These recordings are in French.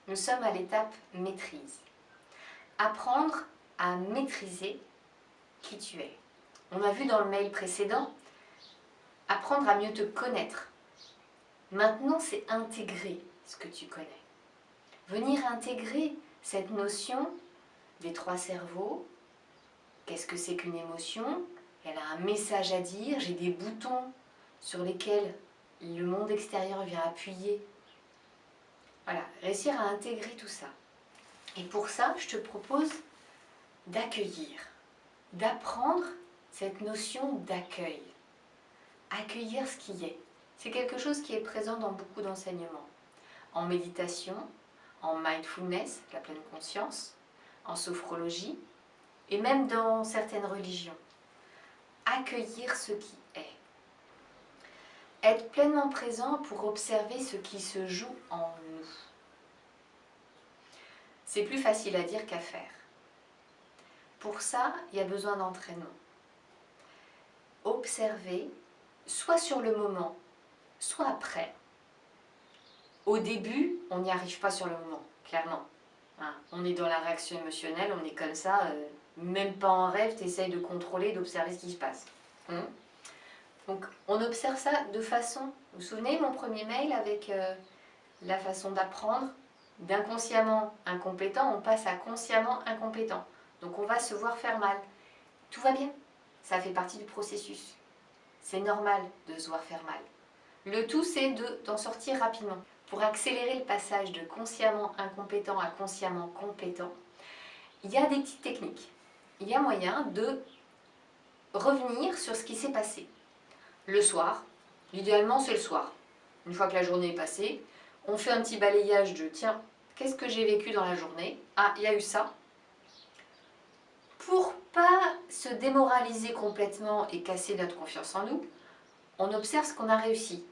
nous sommes à l'étape maîtrise. Apprendre à maîtriser qui tu es. On a vu dans le mail précédent, apprendre à mieux te connaître. Maintenant, c'est intégrer ce que tu connais. Venir intégrer cette notion des trois cerveaux. Qu'est-ce que c'est qu'une émotion? Elle a un message à dire, j'ai des boutons sur lesquels le monde extérieur vient appuyer. Voilà, réussir à intégrer tout ça. Et pour ça, je te propose d'accueillir, d'apprendre cette notion d'accueil. Accueillir ce qui est. C'est quelque chose qui est présent dans beaucoup d'enseignements. En méditation, en mindfulness, la pleine conscience, en sophrologie, et même dans certaines religions. Accueillir ce qui est. Être pleinement présent pour observer ce qui se joue en nous. C'est plus facile à dire qu'à faire. Pour ça, il y a besoin d'entraînement. Observer, soit sur le moment, soit après. Au début, on n'y arrive pas sur le moment, clairement. Hein, on est dans la réaction émotionnelle, on est comme ça, même pas en rêve, tu essayes de contrôler, d'observer ce qui se passe. Donc, on observe ça de façon... Vous vous souvenez mon premier mail avec la façon d'apprendre? D'inconsciemment incompétent, on passe à consciemment incompétent. Donc, on va se voir faire mal. Tout va bien, ça fait partie du processus. C'est normal de se voir faire mal. Le tout, c'est d'en sortir rapidement. Pour accélérer le passage de consciemment incompétent à consciemment compétent, il y a des petites techniques. Il y a moyen de revenir sur ce qui s'est passé. Le soir, idéalement c'est le soir. Une fois que la journée est passée, on fait un petit balayage de tiens, qu'est-ce que j'ai vécu dans la journée? Ah, il y a eu ça. Pour pas se démoraliser complètement et casser notre confiance en nous, on observe ce qu'on a réussi.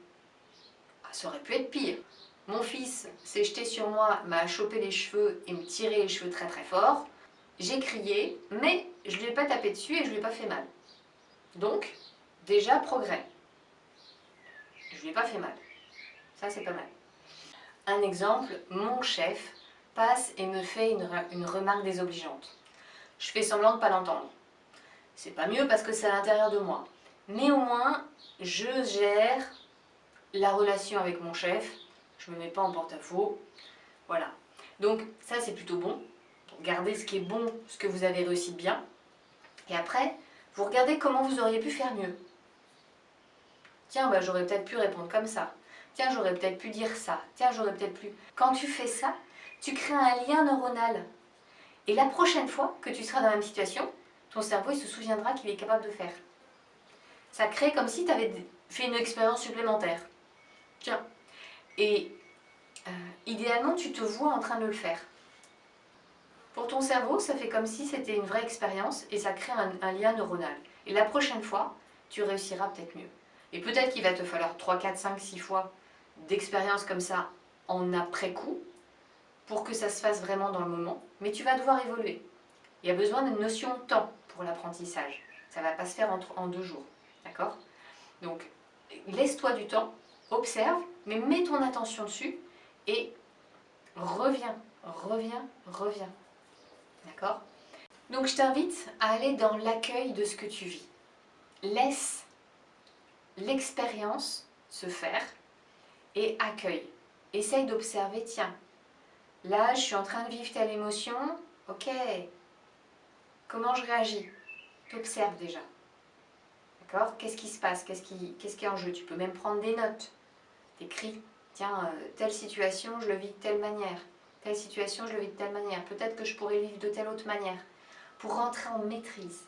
Ah, ça aurait pu être pire. Mon fils s'est jeté sur moi, m'a chopé les cheveux et me tiré les cheveux très très fort. J'ai crié, mais je ne lui ai pas tapé dessus et je ne lui ai pas fait mal. Donc, déjà progrès. Je ne lui ai pas fait mal. Ça, c'est pas mal. Un exemple, mon chef passe et me fait une remarque désobligeante. Je fais semblant de ne pas l'entendre. C'est pas mieux parce que c'est à l'intérieur de moi. Mais au moins, je gère la relation avec mon chef. Je ne me mets pas en porte-à-faux. Voilà. Donc, ça, c'est plutôt bon. Regardez ce qui est bon, ce que vous avez réussi de bien. Et après, vous regardez comment vous auriez pu faire mieux. Tiens, bah, j'aurais peut-être pu répondre comme ça. Tiens, j'aurais peut-être pu dire ça. Tiens, j'aurais peut-être pu... Quand tu fais ça, tu crées un lien neuronal. Et la prochaine fois que tu seras dans la même situation, ton cerveau il se souviendra qu'il est capable de faire. Ça crée comme si tu avais fait une expérience supplémentaire. Tiens. Et idéalement, tu te vois en train de le faire. Pour ton cerveau, ça fait comme si c'était une vraie expérience et ça crée un lien neuronal. Et la prochaine fois, tu réussiras peut-être mieux. Et peut-être qu'il va te falloir 3, 4, 5, 6 fois d'expérience comme ça en après-coup pour que ça se fasse vraiment dans le moment. Mais tu vas devoir évoluer. Il y a besoin d'une notion de temps pour l'apprentissage. Ça ne va pas se faire en 2 jours. D'accord? Donc, laisse-toi du temps, observe, mais mets ton attention dessus et reviens, reviens, reviens. D'accord? Donc je t'invite à aller dans l'accueil de ce que tu vis. Laisse l'expérience se faire et accueille. Essaye d'observer, tiens, là je suis en train de vivre telle émotion, ok, comment je réagis? T'observes déjà. D'accord? Qu'est-ce qui se passe? Qu'est-ce qui est en jeu? Tu peux même prendre des notes. T'écris, tiens, telle situation, je le vis de telle manière. Telle situation, je le vis de telle manière. Peut-être que je pourrais vivre de telle autre manière. Pour rentrer en maîtrise,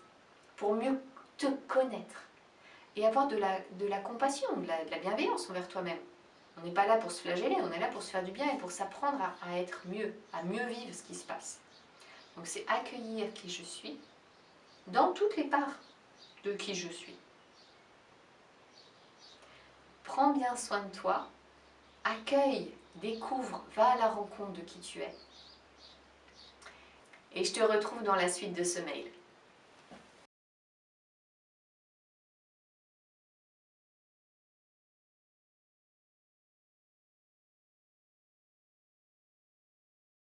pour mieux te connaître et avoir de la compassion, de la bienveillance envers toi-même. On n'est pas là pour se flageller, on est là pour se faire du bien et pour s'apprendre à être mieux, à mieux vivre ce qui se passe. Donc c'est accueillir qui je suis dans toutes les parts de qui je suis. Prends bien soin de toi, accueille, découvre, va à la rencontre de qui tu es. Et je te retrouve dans la suite de ce mail.